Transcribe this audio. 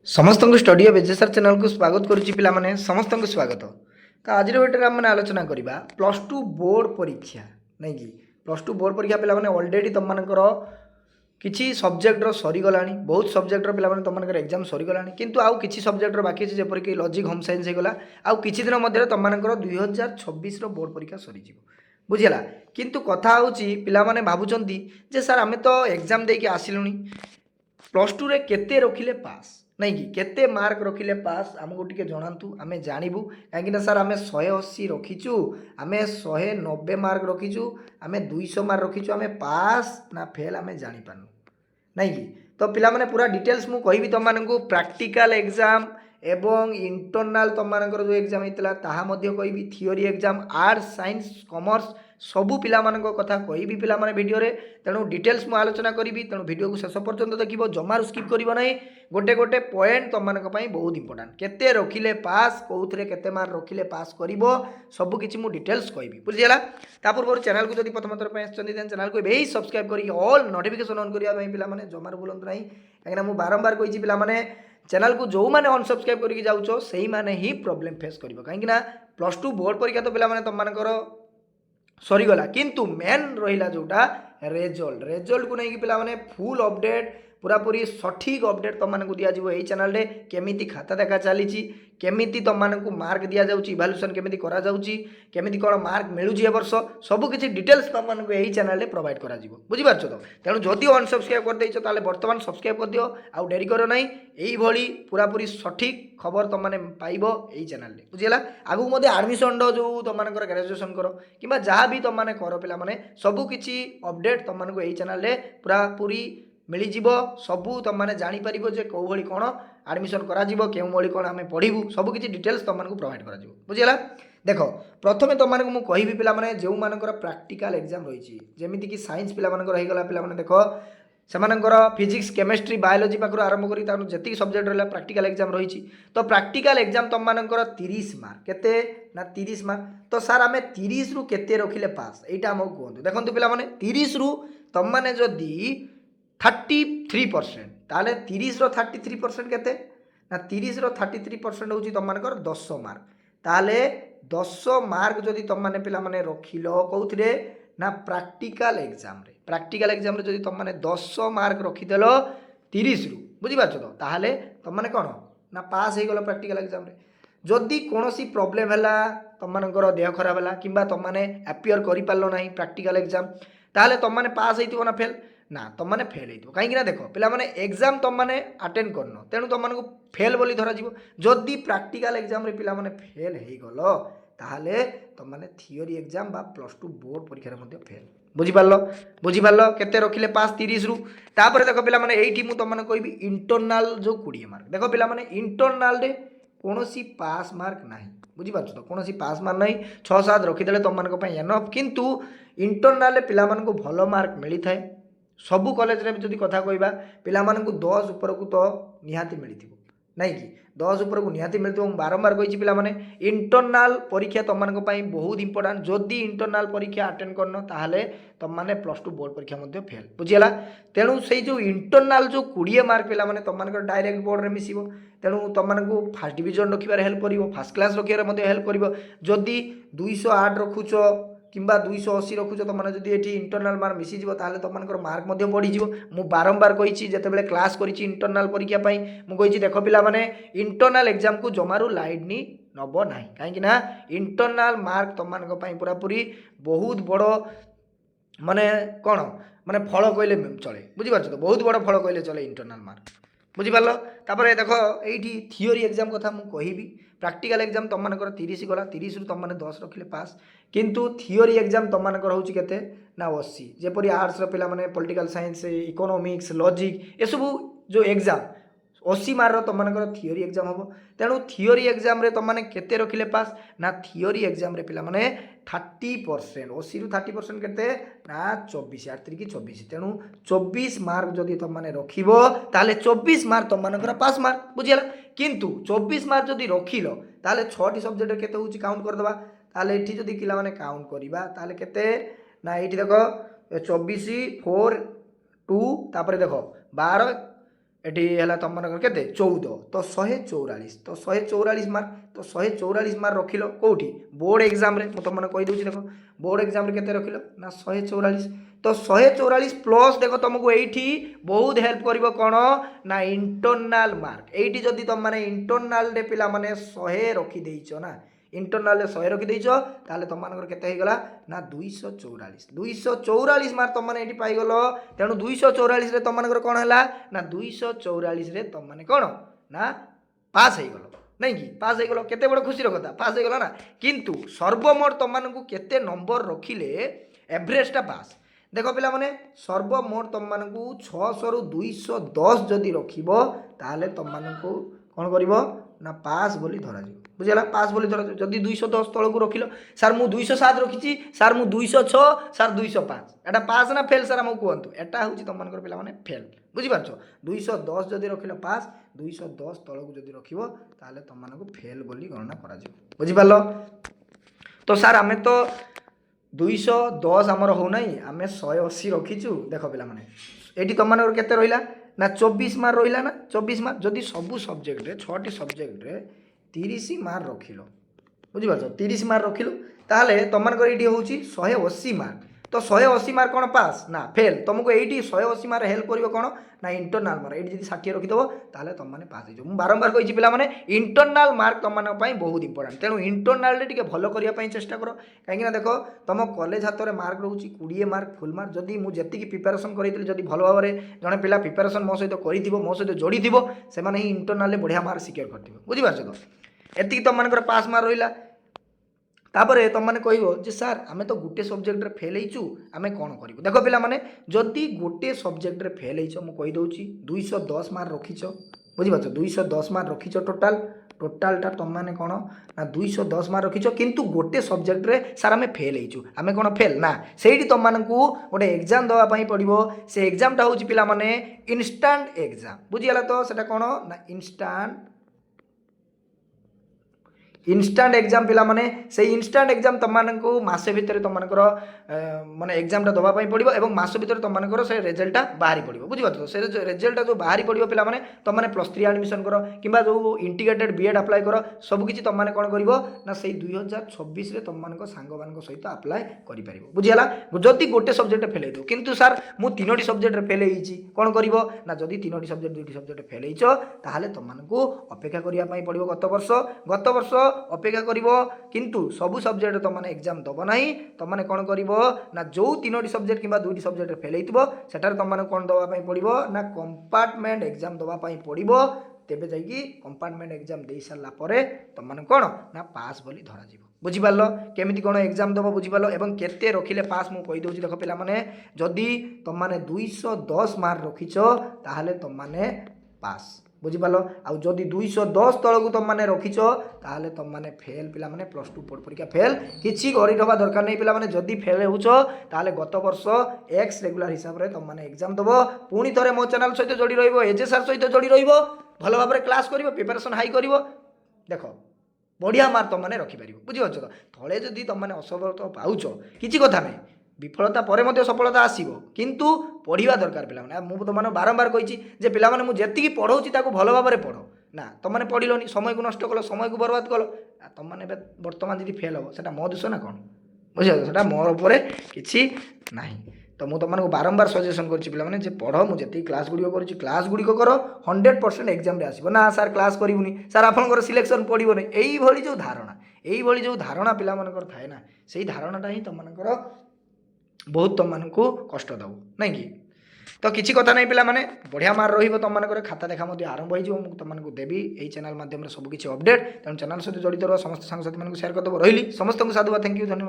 समस्त study of HSR channel को स्वागत करुच्ची पिलाने समस्त स्वागत। तो आज भिडियो आम आलोचना करवा प्लस टू बोर्ड परीक्षा नहीं कि प्लस टू बोर्ड परीक्षा पिलाने ऑलरेडी तुम मानकर किसी सब्जेक्टर सरीगला बहुत सब्जेक्टर पिलाने तुम मानकर एग्जाम सरीगला किंतु आउ किसी सब्जेक्टर बाकी अच्छे जपरिक लॉजिक होम साइंस होगा आउ किसी दिन मध्य तुम मानकर 2026 बोर्ड परीक्षा सरीज बुझीला किंतु कथा होची पिलाने भावुंट जे सर आम तो एग्जाम देके आसिलुनी प्लस टू रे केते रखिले पास नहीं कि केते मार्क रखिले पास आमको टिके जणातु आमे जानिबु कहीं सर आमे 180 रखीचु आमे 190 मार्क रखीचु आमे 200 मार्क रखीचु आमे पास ना फेल आमे जानि पानु नहीं कि तो पिला माने पूरा डिटेल्स मु कहिबी तुम मानकु प्रैक्टिकल एग्जाम एवं इंटरनल तुम मानकर जो एग्जाम होता ताहा मध्य कहिबी theory exam arts science commerce सबू पिला कथा कहि पिला माने वीडियो रे तेणु डिटेल्स मु आलोचना करी तेणु वीडियो को शेष पर्यंत देखिबो जमार स्किप करिवो नहीं गोटे गोटे पॉइंट तुम मानक पई बहुत इंपोर्टेंट केते रखिले पास कोउथरे केते मार रखिले पास करिवो सब किछि मु डिटेल्स कहिबी बुझिला ता पूर्व चैनल को जदि प्रथम थर पई आछन देन चैनल को बेही सब्सक्राइब करी ऑल नोटिफिकेशन ऑन करिया पई पिला माने जमार बोलंत नहीं काहेना मु बारंबार कहिछि पिला माने चैनल को जो मैंने अनसब्सक्राइब करके जाऊँ से मैंने ही प्रोब्लेम फेस कर कहीं प्लस टू बोर्ड परीक्षा तो पे तुम मानकर सरीगला किंतु मेन रहा जोटा रेजल्ट को लेकिन पे फुल अपडेट पूरा पूरी सठिक अपडेट तुम मानक दिया यही चैनल रे केमिति खाता देखा चली केमिति तुम मानक मार्क दि जाऊँगी इवाल्युएसन केमिति करा जाउची केमिति कौन मार्क मिलूँ ए वर्ष सब किसी डिटेल्स तुम मानक यही चैनल रे प्रोवाइड करा जिवो बुझिपारछ तो तेणु जदि अनसब्सक्राइब कर देइछ ताले वर्तमान सब्सक्राइब कर दियो आउ डेरी करो नहीं यही भली पूरा पूरी सठिक खबर तुम मैंने पाइबो यही चैनल रे बुझिला आगु मते एडमिशन जो तुम मानकर ग्रेजुएशन करो कि जहाँ भी तुम माने करो पिला माने सब किछि अपडेट तुम मानक यही चैनल रे पूरा पूरी मिलଯିव सबू तुम मैंने जापर जे कौ भाई कौन आडमिशन करी कौन आम पढ़ू सबकि डिटेल्स तुम प्रोवाइड कर बुझीला देख प्रथम तुम मानक कहि पे जो मानकर प्रैक्टिकल एग्जाम रही जमीती कि साइंस पिलागला पे देख से फिजिक्स केमिस्ट्री बायोलोजी पाखर आरंभ कर जी सब्जेक्ट रहा प्रैक्टिकल एग्जाम रही तो प्रैक्टिकल एग्जाम तुम मानकर 30 मार्क केते ना 30 मार्क तो सार आम 30 रु केते रखिले पास यहाँ आमको कहतु देखो पे 30 रु तुम मैंने जदि 33% ताले 30 रो 33% केते ना 30 रो 33% होची तुम मानकर 10 मार्क ताले 10 मार्क जदि तुम माने पिला माने रखिलो कौथरे ना प्रैक्टिकल एग्जाम रे जदि तुम माने 10 मार्क रखिदेलो 30 रु बुझी पाछो तो ताले तुम माने कोन ना पास हे गेलो प्रैक्टिकल एग्जाम रे जदि कोनोसी प्रॉब्लम हैला तुम मानकर देह खराब हैला किंबा तुम माने अपियर करि पालो नाही प्रैक्टिकल एग्जाम ताले तुम माने पास हेतिबो ना फेल ना तुम मैंने फेल हो कहीं देख पे एग्जाम तुम मैंने अटेंड करन तेणु तुम मानक फेल बोली धरा जदि प्रैक्टिकल एग्जाम रे पिला माने फेल हो गल ताहले तुम मैंने थियोरी एग्जाम बा प्लस टू बोर्ड परीक्षा रे फेल बुझिपार केते रखिले पास 30 रु तापर देख पिला माने एठी मु तुम माने कहबी इंटरनल जो 20 मार्क देख पिला माने इंटरनल रे कोनोसी पास मार्क नाही बुझिपार तो कोनोसी पास मार्क नाही 6-7 रखिदेले तुम मानक पई एनफ किंतु इंटरनल रे पिला मानक भलो मार्क मिली थाए सबू कॉलेज रे जदि कथा कहबा पिला मानकु 10 ऊपर को तो निहाती मिली नहीं कि 10 ऊपर को निहाती मिलती बारंबार कही पिला माने इंटरनल परीक्षा तुम मानक पई बहुत इंपोर्टेंट जदि इंटरनल परीक्षा अटेंड करन ताहले तुम माने प्लस टू बोर्ड परीक्षा मध्ये फेल बुझिला तेणु से जो इंटरनल जो 20 मार्क पिला माने तुम मानक डायरेक्ट बोर्ड रे मिसिबो तेणु तुम मानकु फर्स्ट डिवीजन रखिबार हेल्प करिवो फर्स्ट क्लास रखिबार मध्ये हेल्प करिवो जदि 208 रखुचो किंबा 280 रखुच तुम मैंने जब ये इंटरनल मार्क मिसीज ताल तुम मार्क बढ़ीज मु बारंबार कही जिते क्लास करी इंटरनल परीक्षा मुझे देख पिला माने इंटरनल एग्जाम को जमारू लाइटनी नब ना कहीं इंटरनल मार्क तुम पूरा पूरी बहुत बड़ माने कौन माने फल कहले चले बुझीपार तो बहुत बड़ फल कहले चले इंटरनल मार्क बुझीपार तापर देख ये थियोरी एग्जाम कथा मुझे कहबी प्रैक्टिकल एग्जाम तुम मानकर 30 गला 30 रु तुम मैंने 10 रखिले पास किंतु थियोरी एग्जाम तुम मानकर होची केते ना 80 जेपरी आर्ट्स रो पिला माने पॉलिटिकल साइंस इकोनॉमिक्स लॉजिक ये सब जो एग्जाम 80 मार्क तुम मानकर थियोरी एग्जाम हम तेणु थियोरी एग्जाम रे तुम माने केते रखिले पास ना थियोरी एग्जाम रे पिला माने 30% 80 रु 30% केते ना 24 8 की 24 तेणु 24 मार्क जदि तुम माने रखिबो ताले 24 मार्क तुम मानकर पास मार्क बुझिला किंतु 24 मार्क जदि रखिलो ताले 6टी सब्जेक्ट केते होची काउंट कर दबा ताले एठी जदि पिला माने काउंट करिबा ताले केते ना एठी देखो 24 4 2 तापर देखो 12 एटी है तुम मन के 14 तो 144 तो 144 मार्क तो 144 मार्क रखिल कौटी बोर्ड एग्जाम रे तुम मैंने कहीदे देख बोर्ड एग्जाम के रखिल ना 144 तो 144 प्लस देख तुमको ये बहुत हेल्प कर कौन ना इंटरनाल मार्क ये जदि तुम मैंने इंटरनाल पिला माने 100 रखीदेच ना इंटरनाल 100 रखीदेच ताले तुम मानकर केते होगला ना 244 मार्क तुम मैंने ये पाइगल तेणु 244 रे तुम मानकर कौन है ना 244 रे तुम मैंने कौन ना पास हो गल नहीं कि पास हो गल केते बड़ खुशी कथा पास हो गला ना किंतु सर्वमोट तुम मानक केते नंबर रखिले एवरेजटा पास देख पिला माने सर्वमोट तुम मानक 600 रु 210 जदि रखिबो ताले तुम मानक कौन करिवो ना पास बोली धरा जाए बुझेगा पास बोली धरा जदि 210 तल को रखिल सार मु 207 रखी सार मु 206 सार 205 एटा पास ना फेल सार आमको कहतु एटा हूँ तुम मानकर पिला माने फेल बुझिपारछ 210 जदि रखिल पास 210 तल को जदि रखिबो ताले तुम मानक फेल बोली गणना करा जाए बुझिपारल तो सार आमे तो 210 आमर हो नहीं आम 180 रखीचु देख पिला माने एटी तुम मानकर केते रहिला ना 24 मार्क रहिला ना 24 मार्क जदि सबू सब्जेक्ट रे 6टी सब्जेक्ट रे 30 मार्क रखिल बुझिपारछ 30 मार्क रखिलु ताहले तुम मानकर ये हूँ 180 मार्क तो 180 मार्क कौन पास ना फेल तुमको ये 180 मार्क हेल्प कर कौन ना इंटरनाल मार्क ये 60 रखीदेव ताहले तुम मैंने पास हो बारंबार कही पिला माने इंटरनाल मार्क तुम मान बहुत इंपोर्टेंट तेणु इंटरनाल टे भल करने चेष्टा कर कहीं देख तुम कॉलेज हाथ में मार्क रोचे 20 मार्क फुल मार्क जदि मुझे प्रिपेरेसन करी जदि भल भाव में जड़े पिला प्रिपेरेसन मो सहित कर मो सहित जोड़ी से इंटरनाल बढ़िया मार्क सिक्योर कर बुझिपार तो एति तुम मानकर पास मार्क रहा तापर तुम मैंने कह जे सार आम तो गोटे सब्जेक्ट रे फेल होइचु आम कौन करूँ देख पिला माने जदि गोटे सब्जेक्ट रे फेल होइछ मु कहीदे 210 मार्क रखीच बुझिपार 210 मार्क रखीच टोटालटा तुम मैंने कौन ना 210 मार्क रखीच किंतु गोटे सब्जेक्ट रे सार आम फेल होइचु आम कौन फेल ना से तुम मानकू गोटे एग्जाम दवाई पड़ो से एग्जामटा हूँ पिला माने इंस्टांट एग्जाम बुझीगला तो सेटा कौन ना इंस्टांट एग्जाम पिला माने से इंस्टांट एग्जाम तुम मानक मासे भितर तुम मानकर माने एग्जामटा दवाई पड़ो और मास भितर तुम मानकर से रिजल्टा बाहरी पड़ो बुझिपार से रिजल्टा जो बाहरी पड़ो पिला माने तुम मैंने +3 एडमिशन कर कि जो इंटीग्रेटेड बीएड अप्लाई कर सबकि तुम मैंने कौन कर से 2026 रे तुम मानक सांग मान सहित अप्लाई कर बुझीगला जदि गोटे सब्जेक्ट फेल हो किंतु सार मु 3टी सब्जेक्ट फेल होती कौन कर ना जदि 3टी सब्जेक्ट 2टी सब्जेक्ट फेल होते तुम मानक अपेक्षा करने पड़ो गत वर्ष अपेक्षा करिवो किंतु सबु सब्जेक्ट तुम माने एग्जाम दब नहीं तुम माने कौन करिवो ना जो 3टी सब्जेक्ट किंबा 2टी सब्जेक्ट फेल होइतिबो सेटार तुम माने कौन दवा पई पड़िबो ना कंपार्टमेंट एग्जाम दवा पई पड़िबो तेबे जाइकी कंपार्टमेंट एग्जाम दे सारला परे तुम माने कौन ना पास बोली धरा जीवो बुझिपारल केमिति कौन एग्जाम दबो बुझिपारल एवं केते रखिले पास मु कहि दउची देख पिला माने जदि तुम माने 210 मार्क रखिछ ताहाले तुम माने पास बुझिपाल आउ जदि 210 तल को तुम मैंने रखीच ताहले तुम मैंने फेल पिला माने +2 बोर्ड परीक्षा फेल किसी गरीब हवा दरकार नहीं पिला माने जदि फेल होच ताहले गत वर्ष एक्स रेगुलर हिसाब रे तुम मैंने एग्जाम दब पुणी थरे मो चैनल सहित जोड़ी रहिबो एजेसार सहित जोड़ी रहिबो भल भाव में क्लास करिवो प्रिपरेशन हाई करिवो देख बढ़िया मार्क तुम मैंने रखिपार बुझिपार तो थले जदि तुम मैंने असफलता पाउच किसी कथा नहीं विफलता पर मध्य सफलता आसीबो किंतु पढ़िबा दरकार पिला माने मु तो माने बारंबार कहिछि जे पिला माने मु जेतिकी पढ़ौछि ताको भल भाव में पढ़ो ना तुम मैंने पढ़िलोनी समय को नष्ट कल समय को बर्बाद कल तुम मैंने बर्तमान जी फेल हम सेटा मो दोष ना कौन बुझे सेटा मोर उपर किछि नाही तो मुझे तुम बारंबार सजेसन कर पिला माने जे पढ़ मुझे क्लास गुड़िक कर क्लास गुड़िक कर 100% एग्जाम रे आसीबो ना सार क्लास करिवुनी सार आपनकर सिलेक्शन पड़िबो नै एई भली जो धारणा पिला मानकर थाए ना सेही धारणाटा ही तुम मानकर बहुत तुम मानक कष्ट दब नहीं कि तो किसी कथा नहीं पिला माने बढ़िया मार्क रही तुम मानक खाता देखा आरंभ हो तुम मानक देवी यही चैनल माध्यम सबकि अपडेट तेणु चैनल सहित जड़ित रह समस्त सांगसाथी मानक शेयर करदेव रही समस्त को साधुवाद थैंक यू धन्यवाद।